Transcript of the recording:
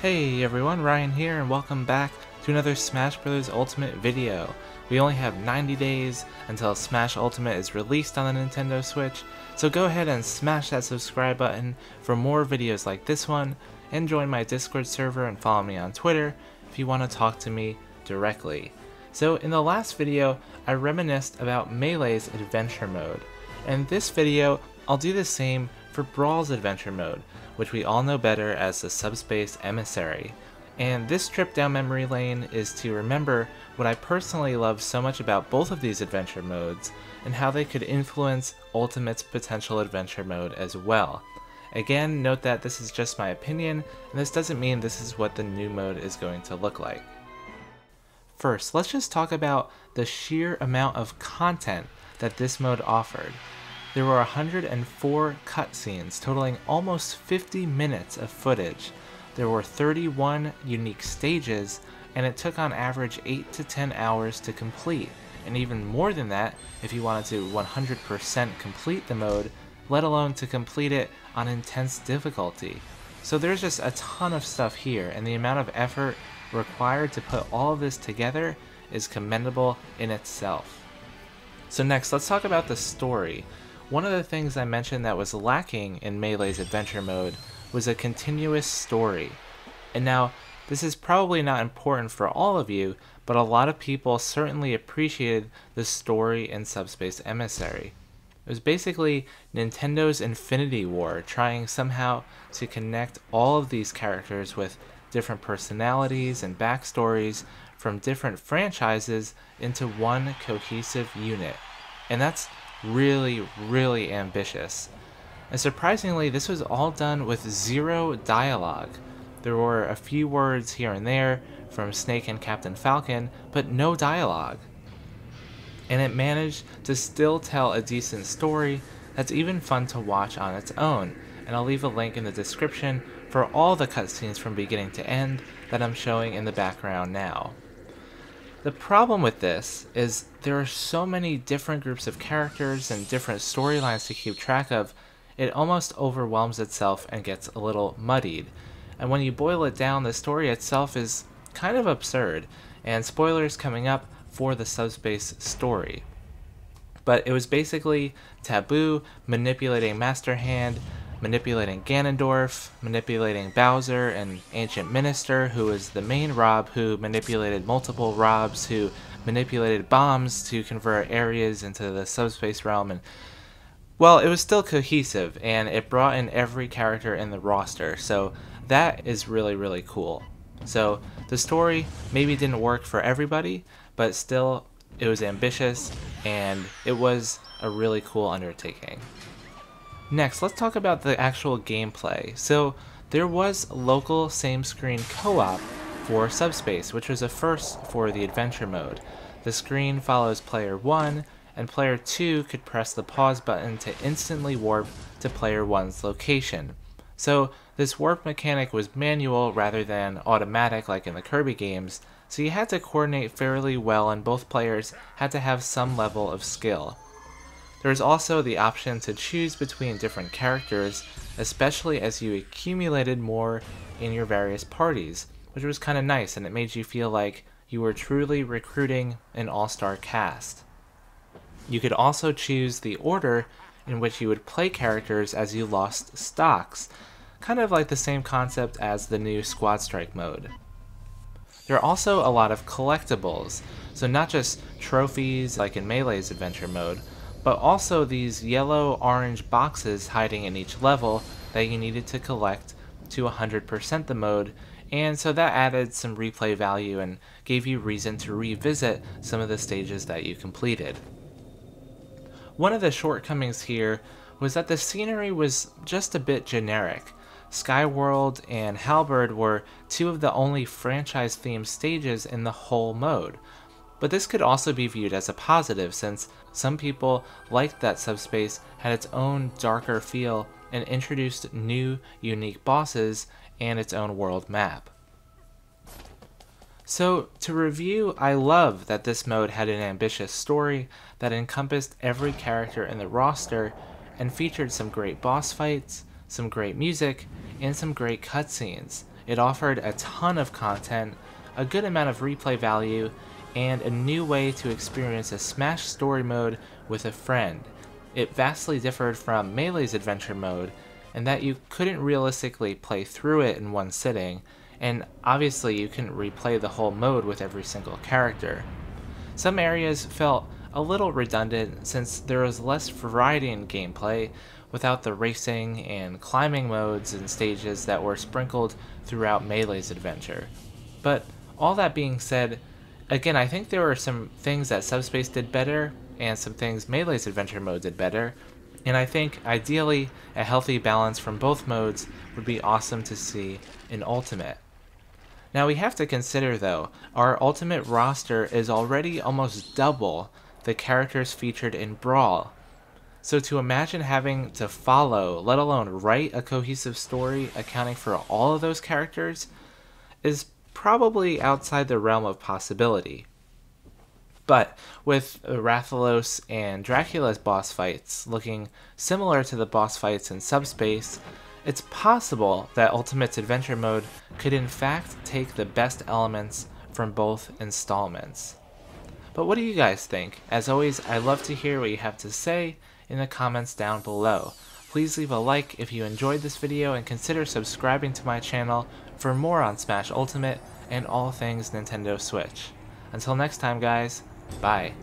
Hey everyone, Ryan here, and welcome back to another Smash Bros. Ultimate video. We only have 90 days until Smash Ultimate is released on the Nintendo Switch, so go ahead and smash that subscribe button for more videos like this one, and join my Discord server and follow me on Twitter if you want to talk to me directly. So in the last video, I reminisced about Melee's Adventure Mode, and this video, I'll do the same for Brawl's Adventure Mode, which we all know better as the Subspace Emissary. And this trip down memory lane is to remember what I personally love so much about both of these adventure modes, and how they could influence Ultimate's potential adventure mode as well. Again, note that this is just my opinion, and this doesn't mean this is what the new mode is going to look like. First, let's just talk about the sheer amount of content that this mode offered. There were 104 cutscenes, totaling almost 50 minutes of footage. There were 31 unique stages, and it took on average 8 to 10 hours to complete, and even more than that if you wanted to 100% complete the mode, let alone to complete it on intense difficulty. So there's just a ton of stuff here, and the amount of effort required to put all of this together is commendable in itself. So next, let's talk about the story. One of the things I mentioned that was lacking in Melee's Adventure Mode was a continuous story. And now, this is probably not important for all of you, but a lot of people certainly appreciated the story in Subspace Emissary. It was basically Nintendo's Infinity War, trying somehow to connect all of these characters with different personalities and backstories from different franchises into one cohesive unit. And that's really ambitious. And surprisingly, this was all done with zero dialogue. There were a few words here and there from Snake and Captain Falcon, but no dialogue. And it managed to still tell a decent story that's even fun to watch on its own. And I'll leave a link in the description for all the cutscenes from beginning to end that I'm showing in the background now. The problem with this is there are so many different groups of characters and different storylines to keep track of, it almost overwhelms itself and gets a little muddied. And when you boil it down, the story itself is kind of absurd, and spoilers coming up for the Subspace story. But it was basically Taboo manipulating Master Hand, manipulating Ganondorf, manipulating Bowser, and Ancient Minister, who was the main Rob who manipulated multiple Robs, who manipulated bombs to convert areas into the subspace realm, and well, it was still cohesive, and it brought in every character in the roster, so that is really cool. So the story maybe didn't work for everybody, but still it was ambitious, and it was a really cool undertaking. Next, let's talk about the actual gameplay. So there was local same-screen co-op for Subspace, which was a first for the adventure mode. The screen follows player 1, and player 2 could press the pause button to instantly warp to player 1's location. So this warp mechanic was manual rather than automatic like in the Kirby games, so you had to coordinate fairly well, and both players had to have some level of skill. There was also the option to choose between different characters, especially as you accumulated more in your various parties, which was kind of nice, and it made you feel like you were truly recruiting an all-star cast. You could also choose the order in which you would play characters as you lost stocks, kind of like the same concept as the new Squad Strike mode. There are also a lot of collectibles, so not just trophies like in Melee's Adventure Mode, but also these yellow-orange boxes hiding in each level that you needed to collect to 100% the mode, and so that added some replay value and gave you reason to revisit some of the stages that you completed. One of the shortcomings here was that the scenery was just a bit generic. Skyworld and Halberd were two of the only franchise-themed stages in the whole mode. But this could also be viewed as a positive, since some people liked that Subspace had its own darker feel and introduced new, unique bosses and its own world map. So, to review, I love that this mode had an ambitious story that encompassed every character in the roster and featured some great boss fights, some great music, and some great cutscenes. it offered a ton of content, a good amount of replay value, and a new way to experience a Smash story mode with a friend. It vastly differed from Melee's adventure mode, in that you couldn't realistically play through it in one sitting, and obviously you couldn't replay the whole mode with every single character. Some areas felt a little redundant since there was less variety in gameplay without the racing and climbing modes and stages that were sprinkled throughout Melee's adventure. But all that being said, again, I think there were some things that Subspace did better and some things Melee's adventure mode did better, and I think ideally a healthy balance from both modes would be awesome to see in Ultimate. Now we have to consider though, our Ultimate roster is already almost double the characters featured in Brawl. So to imagine having to follow, let alone write a cohesive story accounting for all of those characters, is probably outside the realm of possibility. But with Rathalos and Dracula's boss fights looking similar to the boss fights in Subspace, it's possible that Ultimate's adventure mode could in fact take the best elements from both installments. But what do you guys think? As always, I love to hear what you have to say in the comments down below. Please leave a like if you enjoyed this video and consider subscribing to my channel for more on Smash Ultimate and all things Nintendo Switch. Until next time guys, bye.